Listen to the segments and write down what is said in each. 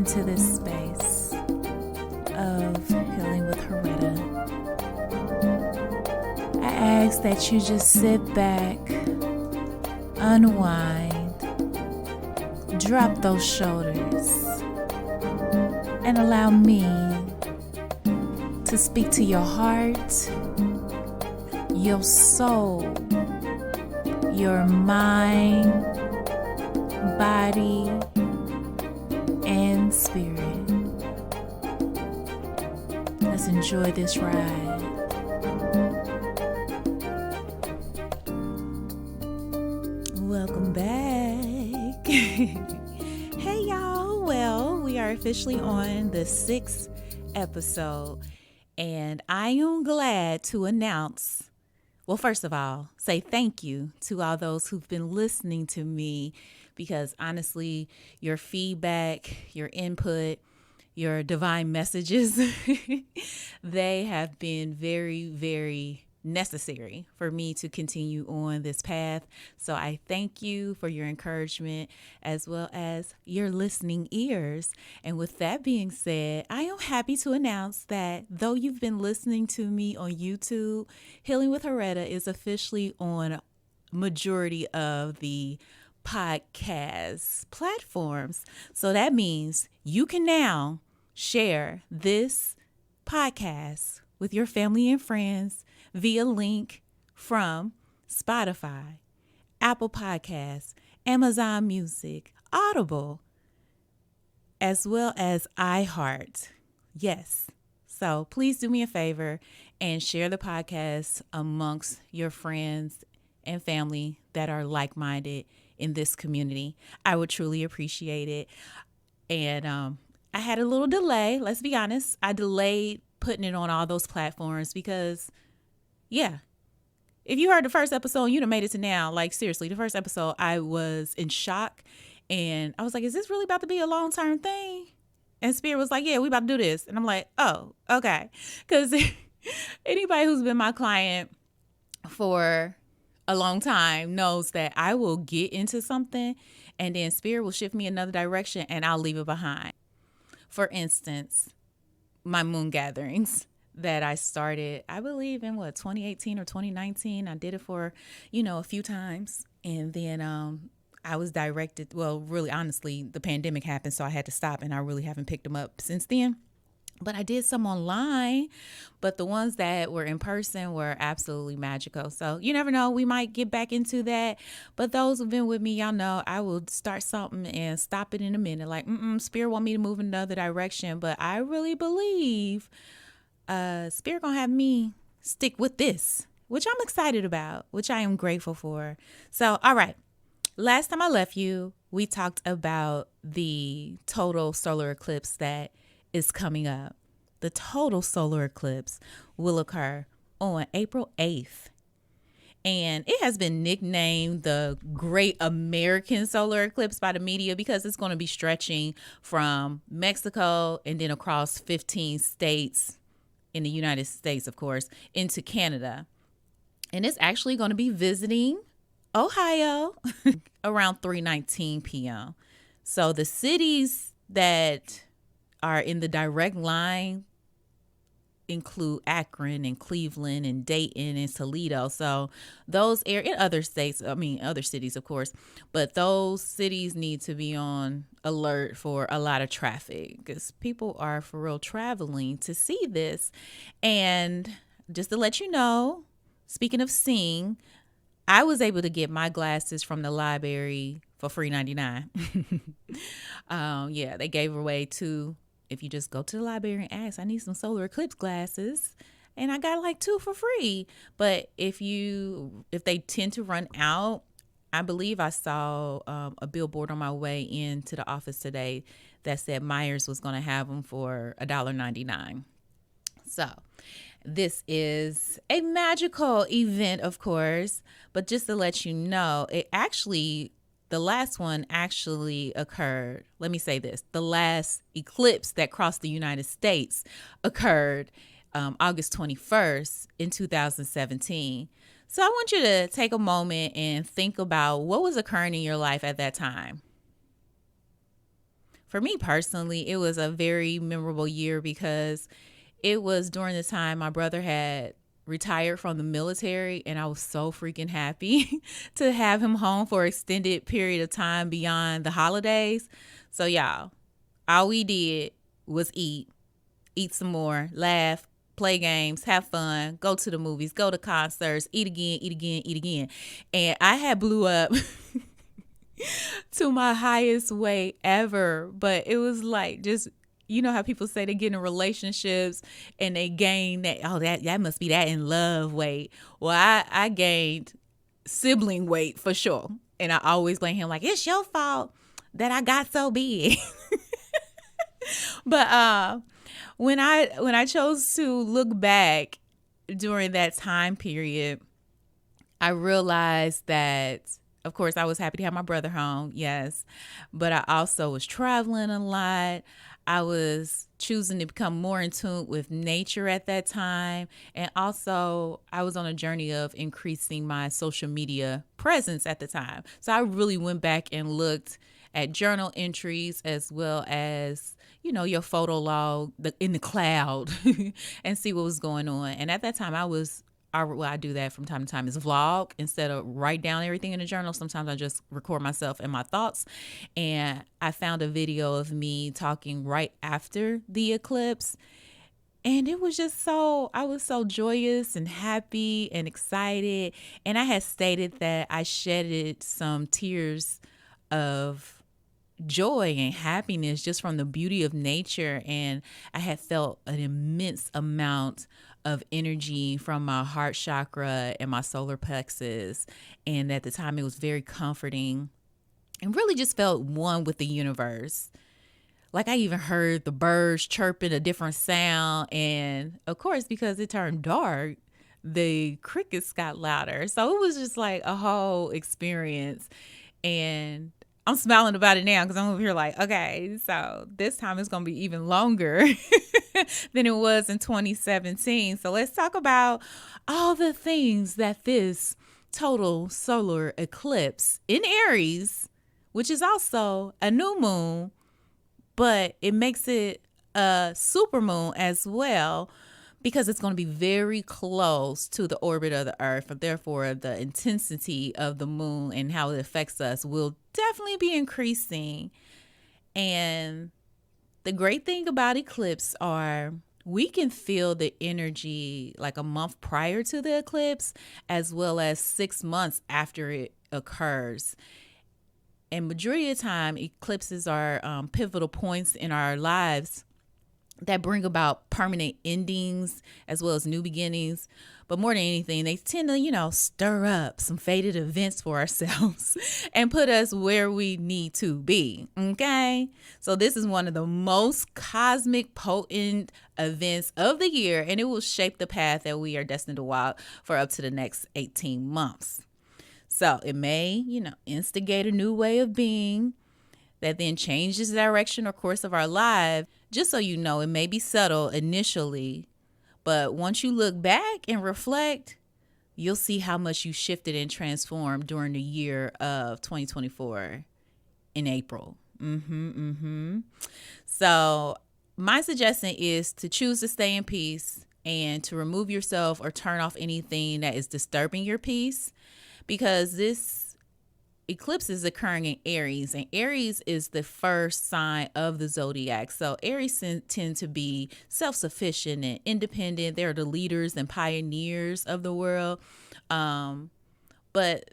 into this space of healing with Harretta. I ask that you just sit back, unwind, drop those shoulders, and allow me to speak to your heart, your soul, your mind, body, and spirit. Let's enjoy this ride. Welcome back. Hey y'all. Well, we are officially on the 6th episode, and I am glad to announce, well, first of all, say thank you to all those who've been listening to me, because honestly, your feedback, your input, your divine messages, they have been very, very necessary for me to continue on this path. So I thank you for your encouragement as well as your listening ears. And with that being said, I am happy to announce that though you've been listening to me on YouTube, Healing with Harretta is officially on majority of the podcast platforms. So that means you can now share this podcast with your family and friends via link from Spotify, Apple Podcasts, Amazon Music, Audible, as well as iHeart. Yes. So please do me a favor and share the podcast amongst your friends and family that are like-minded in this community. I would truly appreciate it. And I had a little delay. Let's be honest. I delayed putting it on all those platforms because, yeah, if you heard the first episode, you'd have made it to now. Like, seriously, the first episode, I was in shock. And I was like, is this really about to be a long-term thing? And Spirit was like, yeah, we about to do this. And I'm like, oh, okay. Because anybody who's been my client for a long time knows that I will get into something and then Spirit will shift me another direction and I'll leave it behind. For instance, my moon gatherings that I started, I believe in 2018 or 2019. I did it for, a few times. And then I was directed, well, really, honestly, the pandemic happened, so I had to stop and I really haven't picked them up since then. But I did some online, but the ones that were in person were absolutely magical. So you never know, we might get back into that. But those who've been with me, y'all know I will start something and stop it in a minute. Like, Spirit want me to move in another direction. But I really believe Spirit gonna have me stick with this, which I'm excited about, which I am grateful for. So, all right. Last time I left you, we talked about the total solar eclipse that is coming up. The total solar eclipse will occur on April 8th. And it has been nicknamed the Great American Solar Eclipse by the media because it's going to be stretching from Mexico and then across 15 states in the United States, of course, into Canada. And it's actually going to be visiting Ohio around 3:19 p.m. So the cities that are in the direct line include Akron and Cleveland and Dayton and Toledo. So those areas, in other states, other cities, of course, but those cities need to be on alert for a lot of traffic because people are for real traveling to see this. And just to let you know, speaking of seeing, I was able to get my glasses from the library for free 99. Yeah, they gave away two. If you just go to the library and ask, I need some solar eclipse glasses, and I got like 2 for free. But if they tend to run out, I believe I saw a billboard on my way into the office today that said Myers was going to have them for $1.99. So this is a magical event, of course, but just to let you know, the last one actually occurred. Let me say this. The last eclipse that crossed the United States occurred August 21st in 2017. So I want you to take a moment and think about what was occurring in your life at that time. for me personally, it was a very memorable year because it was during the time my brother had retired from the military, and I was so freaking happy to have him home for an extended period of time beyond the holidays. So y'all, all we did was eat some more, laugh, play games, have fun, go to the movies, go to concerts, eat again, eat again, eat again. And I had blew up to my highest weight ever. But it was like just, you know how people say they get in relationships and they gain that, oh, that must be that in love weight. Well, I gained sibling weight for sure. And I always blame him like, it's your fault that I got so big. But when I chose to look back during that time period, I realized that, of course, I was happy to have my brother home, yes, but I also was traveling a lot. I was choosing to become more in tune with nature at that time. And also, I was on a journey of increasing my social media presence at the time. So I really went back and looked at journal entries as well as, you know, your photo log in the cloud and see what was going on. And at that time, I do that from time to time is vlog instead of write down everything in a journal. Sometimes I just record myself and my thoughts. And I found a video of me talking right after the eclipse. And it was just I was so joyous and happy and excited. And I had stated that I shedded some tears of joy and happiness just from the beauty of nature. And I had felt an immense amount of energy from my heart chakra and my solar plexus. And at the time, it was very comforting and really just felt one with the universe. Like I even heard the birds chirping a different sound. And of course, because it turned dark, the crickets got louder. So it was just like a whole experience. And I'm smiling about it now because I'm over here like, okay, so this time it's going to be even longer than it was in 2017. So let's talk about all the things that this total solar eclipse in Aries, which is also a new moon, but it makes it a super moon as well, because it's going to be very close to the orbit of the Earth. Therefore, the intensity of the moon and how it affects us will definitely be increasing. And the great thing about eclipse are we can feel the energy like a month prior to the eclipse, as well as 6 months after it occurs. And majority of the time, eclipses are pivotal points in our lives that bring about permanent endings as well as new beginnings. But more than anything, they tend to, stir up some fated events for ourselves and put us where we need to be. Okay. So this is one of the most cosmic, potent events of the year, and it will shape the path that we are destined to walk for up to the next 18 months. So it may, instigate a new way of being that then changes the direction or course of our life. Just so you know, it may be subtle initially, but once you look back and reflect, you'll see how much you shifted and transformed during the year of 2024 in April. So my suggestion is to choose to stay in peace and to remove yourself or turn off anything that is disturbing your peace, because this eclipse is occurring in Aries, and Aries is the first sign of the zodiac. So Aries tend to be self-sufficient and independent. They're the leaders and pioneers of the world. But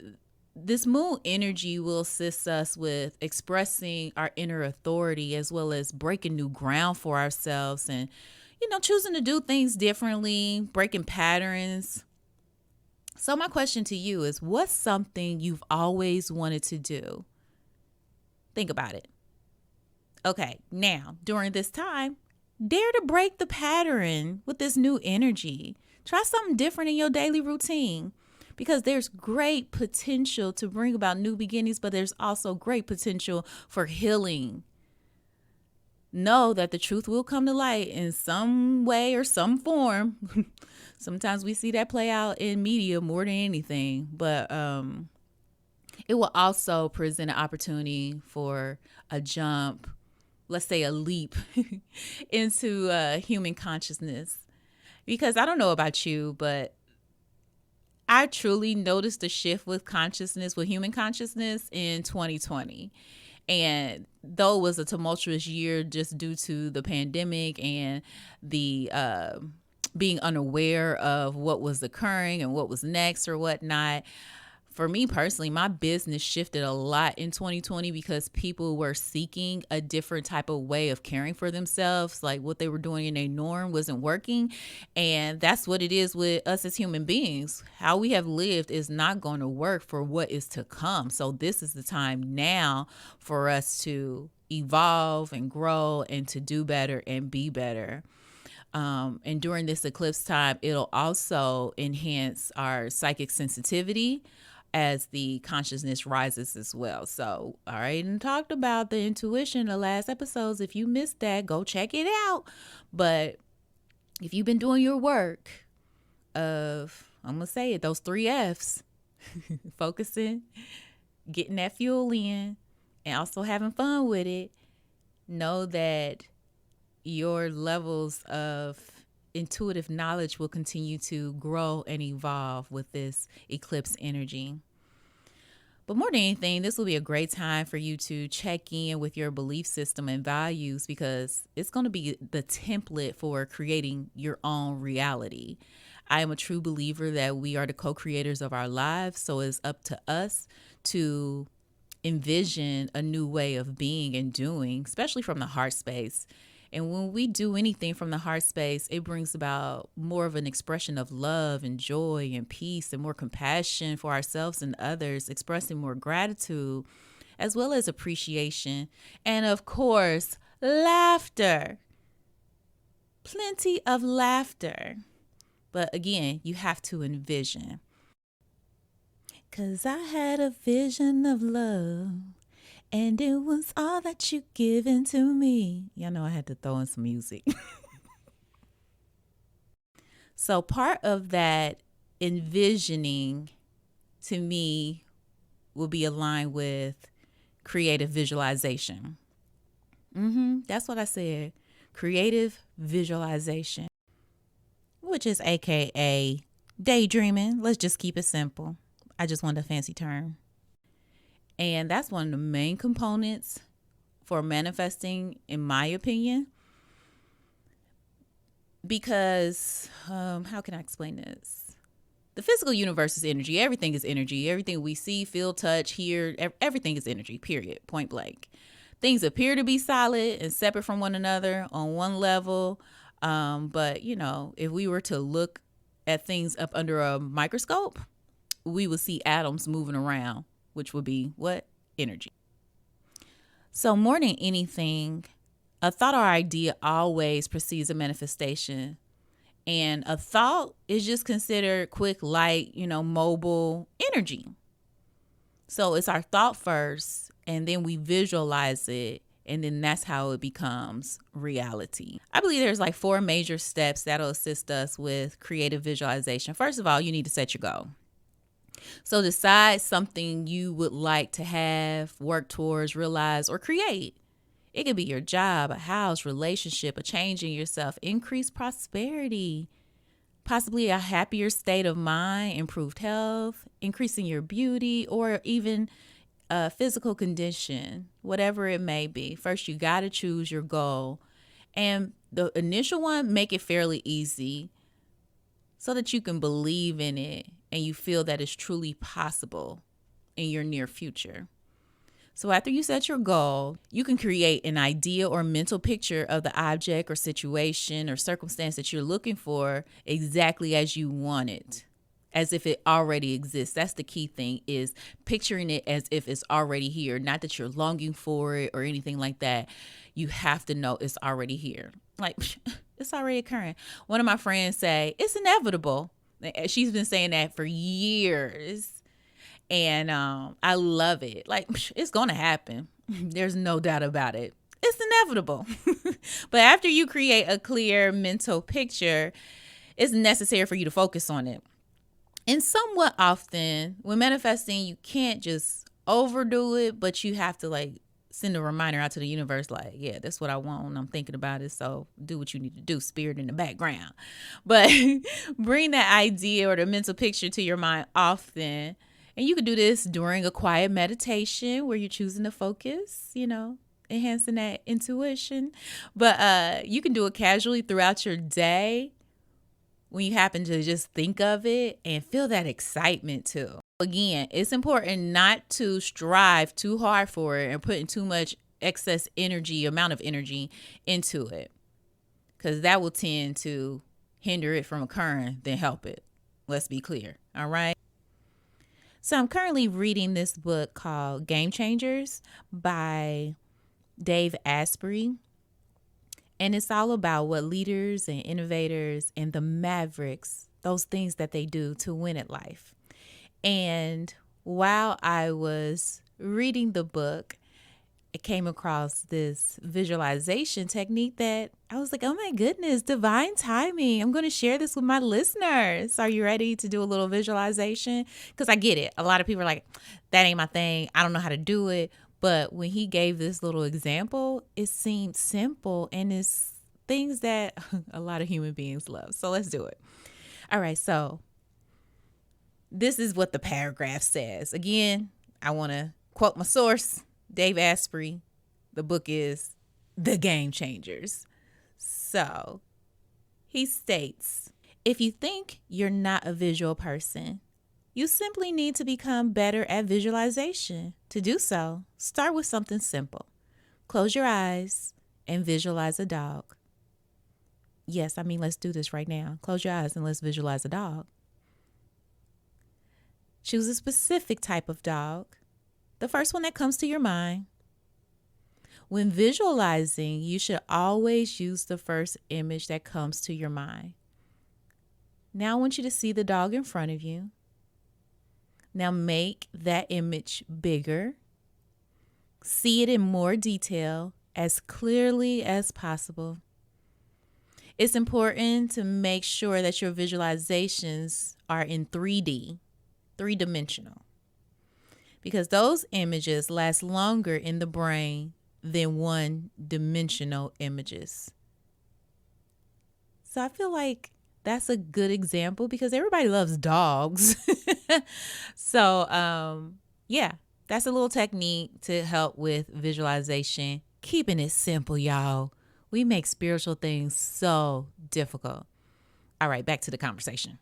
this moon energy will assist us with expressing our inner authority as well as breaking new ground for ourselves and, choosing to do things differently, breaking patterns. So my question to you is, what's something you've always wanted to do? Think about it. Okay, now, during this time, dare to break the pattern with this new energy. Try something different in your daily routine, because there's great potential to bring about new beginnings, but there's also great potential for healing. Know that the truth will come to light in some way or some form. Sometimes we see that play out in media more than anything, but it will also present an opportunity for a jump, let's say, a leap into human consciousness. Because I don't know about you, but I truly noticed a shift with consciousness, with human consciousness in 2020. And though it was a tumultuous year just due to the pandemic and the being unaware of what was occurring and what was next or whatnot, for me personally, my business shifted a lot in 2020 because people were seeking a different type of way of caring for themselves. Like what they were doing in a norm wasn't working. And that's what it is with us as human beings. How we have lived is not going to work for what is to come. So this is the time now for us to evolve and grow and to do better and be better. And during this eclipse time, it'll also enhance our psychic sensitivity as the consciousness rises as well. So I already talked about the intuition in the last episodes. If you missed that, go check it out. But if you've been doing your work of, I'm going to say it, those 3 F's, focusing, getting that fuel in, and also having fun with it, know that your levels of intuitive knowledge will continue to grow and evolve with this eclipse energy. But more than anything, this will be a great time for you to check in with your belief system and values, because it's going to be the template for creating your own reality. I am a true believer that we are the co-creators of our lives, so it's up to us to envision a new way of being and doing, especially from the heart space. And when we do anything from the heart space, it brings about more of an expression of love and joy and peace and more compassion for ourselves and others, expressing more gratitude as well as appreciation. And of course, laughter. Plenty of laughter. But again, you have to envision. 'Cause I had a vision of love, and it was all that you given to me. Y'all know I had to throw in some music. So part of that envisioning to me will be aligned with creative visualization. That's what I said. Creative visualization, which is AKA daydreaming. Let's just keep it simple. I just wanted a fancy term. And that's one of the main components for manifesting, in my opinion. Because, how can I explain this? The physical universe is energy. Everything is energy. Everything we see, feel, touch, hear, everything is energy, period, point blank. Things appear to be solid and separate from one another on one level. But, if we were to look at things up under a microscope, we would see atoms moving around, which would be what? Energy. So more than anything, a thought or idea always precedes a manifestation. And a thought is just considered quick, light, mobile energy. So it's our thought first, and then we visualize it, and then that's how it becomes reality. I believe there's 4 major steps that'll assist us with creative visualization. First of all, you need to set your goal. So decide something you would like to have, work towards, realize, or create. It could be your job, a house, relationship, a change in yourself, increased prosperity, possibly a happier state of mind, improved health, increasing your beauty, or even a physical condition, whatever it may be. First, you got to choose your goal. And the initial one, make it fairly easy so that you can believe in it and you feel that it's truly possible in your near future. So after you set your goal, you can create an idea or mental picture of the object or situation or circumstance that you're looking for exactly as you want it, as if it already exists. That's the key thing, is picturing it as if it's already here, not that you're longing for it or anything like that. You have to know it's already here. It's already occurring. One of my friends say, it's inevitable. She's been saying that for years. And I love it. It's going to happen. There's no doubt about it. It's inevitable. But after you create a clear mental picture, it's necessary for you to focus on it. And somewhat often when manifesting, you can't just overdo it, but you have to send a reminder out to the universe like, yeah, that's what I want and I'm thinking about it. So do what you need to do, spirit in the background. But bring that idea or the mental picture to your mind often. And you can do this during a quiet meditation where you're choosing to focus, enhancing that intuition. But you can do it casually throughout your day when you happen to just think of it and feel that excitement too. Again, it's important not to strive too hard for it and putting too much excess amount of energy into it, because that will tend to hinder it from occurring than help it. Let's be clear. All right. So I'm currently reading this book called Game Changers by Dave Asprey. And it's all about what leaders and innovators and the mavericks, those things that they do to win at life. And while I was reading the book, I came across this visualization technique that I was like, oh my goodness, divine timing. I'm going to share this with my listeners. Are you ready to do a little visualization? Because I get it. A lot of people are like, that ain't my thing. I don't know how to do it. But when he gave this little example, it seemed simple and it's things that a lot of human beings love. So let's do it. All right. So this is what the paragraph says. Again, I want to quote my source, Dave Asprey. The book is The Game Changers. So he states, if you think you're not a visual person, you simply need to become better at visualization. To do so, start with something simple. Close your eyes and visualize a dog. Yes, let's do this right now. Close your eyes and let's visualize a dog. Choose a specific type of dog, the first one that comes to your mind. When visualizing, you should always use the first image that comes to your mind. Now I want you to see the dog in front of you. Now make that image bigger. See it in more detail, as clearly as possible. It's important to make sure that your visualizations are in 3D, three-dimensional, because those images last longer in the brain than one-dimensional images. So I feel like that's a good example because everybody loves dogs. So, yeah, that's a little technique to help with visualization. Keeping it simple, y'all. We make spiritual things so difficult. All right, back to the conversation.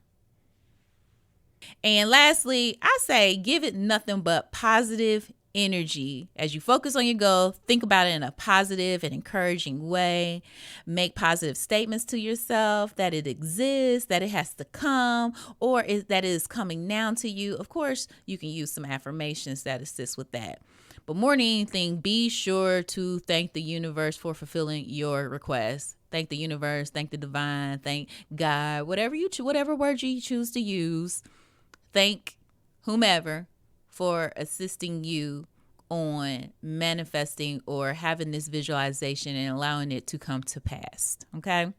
And lastly, I say give it nothing but positive energy. As you focus on your goal, think about it in a positive and encouraging way. Make positive statements to yourself that it exists, that it has to come, or that it is coming now to you. Of course, you can use some affirmations that assist with that. But more than anything, be sure to thank the universe for fulfilling your request. Thank the universe, thank the divine, thank God, whatever word you choose to use. Thank whomever for assisting you on manifesting or having this visualization and allowing it to come to pass. Okay.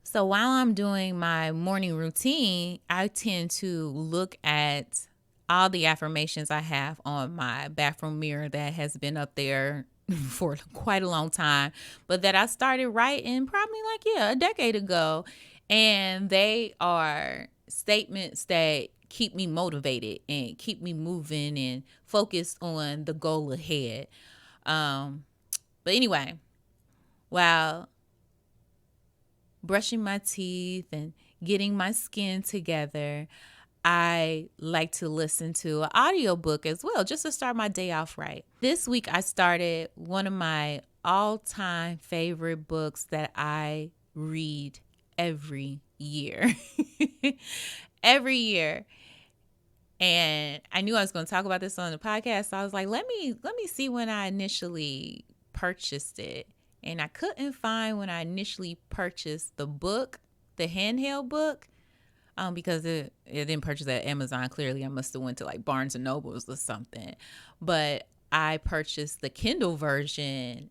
So while I'm doing my morning routine, I tend to look at all the affirmations I have on my bathroom mirror that has been up there for quite a long time, but that I started writing probably a decade ago. And they are statements that keep me motivated and keep me moving and focused on the goal ahead. But anyway, while brushing my teeth and getting my skin together, I like to listen to an audiobook as well, just to start my day off right. This week, I started one of my all-time favorite books that I read every year. Every year. And I knew I was going to talk about this on the podcast. So I was like, let me see when I initially purchased it. And I couldn't find when I initially purchased the book, the handheld book, because it didn't purchase at Amazon. Clearly, I must have went to Barnes and Nobles or something. But I purchased the Kindle version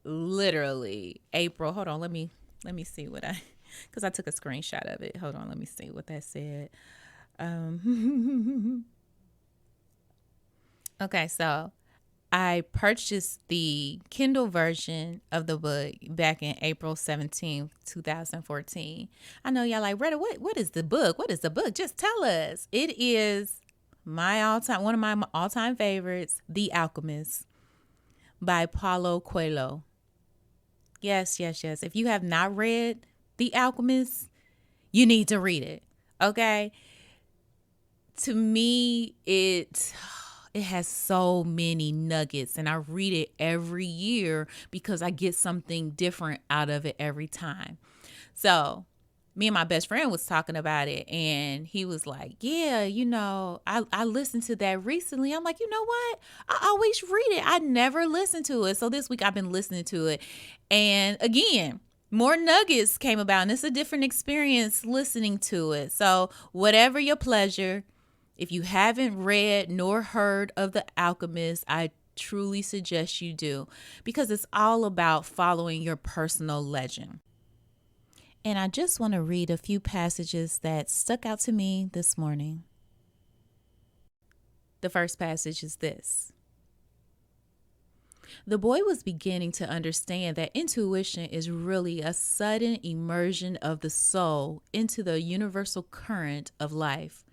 literally April. Hold on, let me see what because I took a screenshot of it. Hold on, let me see what that said. Okay, so I purchased the Kindle version of the book back in April 17th, 2014. I know y'all like, Retta, what is the book? What is the book? Just tell us. It is one of my all-time favorites, The Alchemist by Paulo Coelho. Yes. If you have not read The Alchemist, you need to read it. Okay? To me, it has so many nuggets, and I read it every year because I get something different out of it every time. So me and my best friend was talking about it, and he was like, yeah, I listened to that recently. I'm like, you know what? I always read it. I never listen to it. So this week I've been listening to it. And again, more nuggets came about, and it's a different experience listening to it. So whatever your pleasure, if you haven't read nor heard of The Alchemist, I truly suggest you do, because it's all about following your personal legend. And I just want to read a few passages that stuck out to me this morning. The first passage is this. The boy was beginning to understand that intuition is really a sudden immersion of the soul into the universal current of life,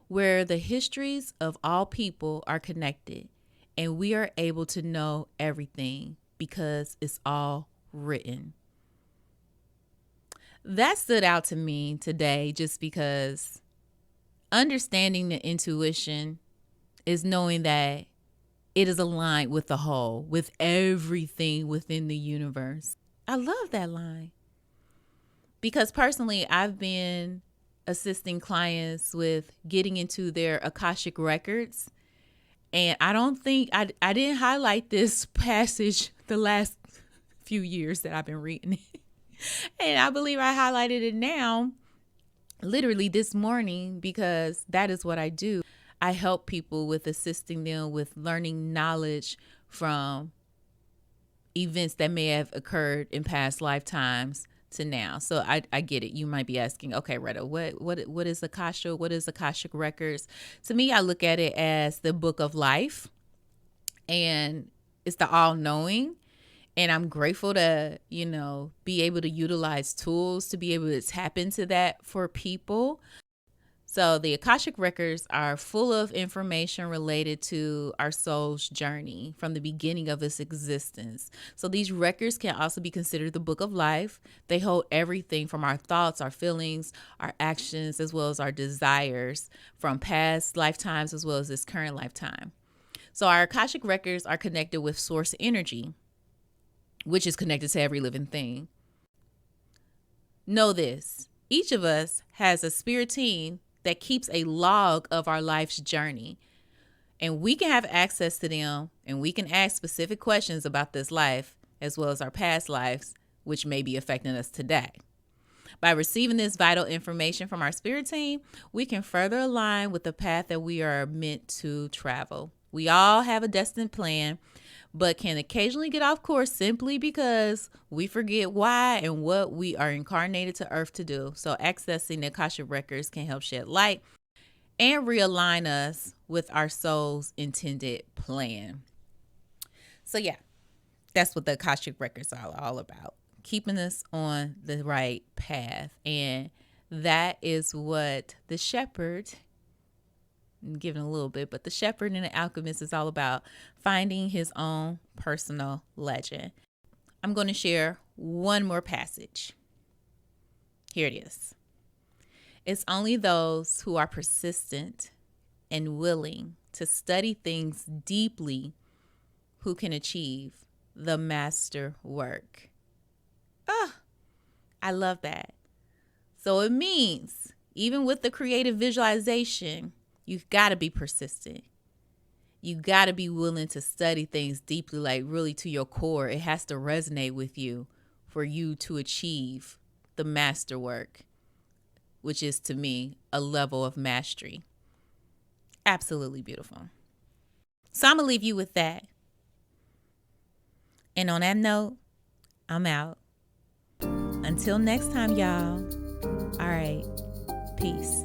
where the histories of all people are connected, and we are able to know everything because it's all written. That stood out to me today just because understanding the intuition is knowing that it is aligned with the whole, with everything within the universe. I love that line because personally, I've been assisting clients with getting into their Akashic records. And I don't think I didn't highlight this passage the last few years that I've been reading it. And I believe I highlighted it now, literally this morning, because that is what I do. I help people with assisting them with learning knowledge from events that may have occurred in past lifetimes to now. So I get it. You might be asking, okay, Retta, what is Akasha? What is Akashic Records? To me, I look at it as the book of life, and it's the all-knowing. And I'm grateful to, be able to utilize tools to be able to tap into that for people. So the Akashic Records are full of information related to our soul's journey from the beginning of its existence. So these records can also be considered the book of life. They hold everything from our thoughts, our feelings, our actions, as well as our desires from past lifetimes as well as this current lifetime. So our Akashic Records are connected with source energy, which is connected to every living thing. Know this, each of us has a spirit team that keeps a log of our life's journey, and we can have access to them, and we can ask specific questions about this life as well as our past lives, which may be affecting us today. By receiving this vital information from our spirit team, we can further align with the path that we are meant to travel. We all have a destined plan, but can occasionally get off course simply because we forget why and what we are incarnated to Earth to do. So accessing the Akashic Records can help shed light and realign us with our soul's intended plan. So yeah, that's what the Akashic Records are all about, keeping us on the right path. And that is what the shepherd, I'm giving a little bit, but the shepherd and the alchemist is all about finding his own personal legend. I'm going to share one more passage. Here it is. It's only those who are persistent and willing to study things deeply who can achieve the master work. I love that. So it means even with the creative visualization, you've got to be persistent. You got to be willing to study things deeply, like really to your core. It has to resonate with you for you to achieve the masterwork, which is to me a level of mastery. Absolutely beautiful. So I'm going to leave you with that. And on that note, I'm out. Until next time, y'all. All right. Peace.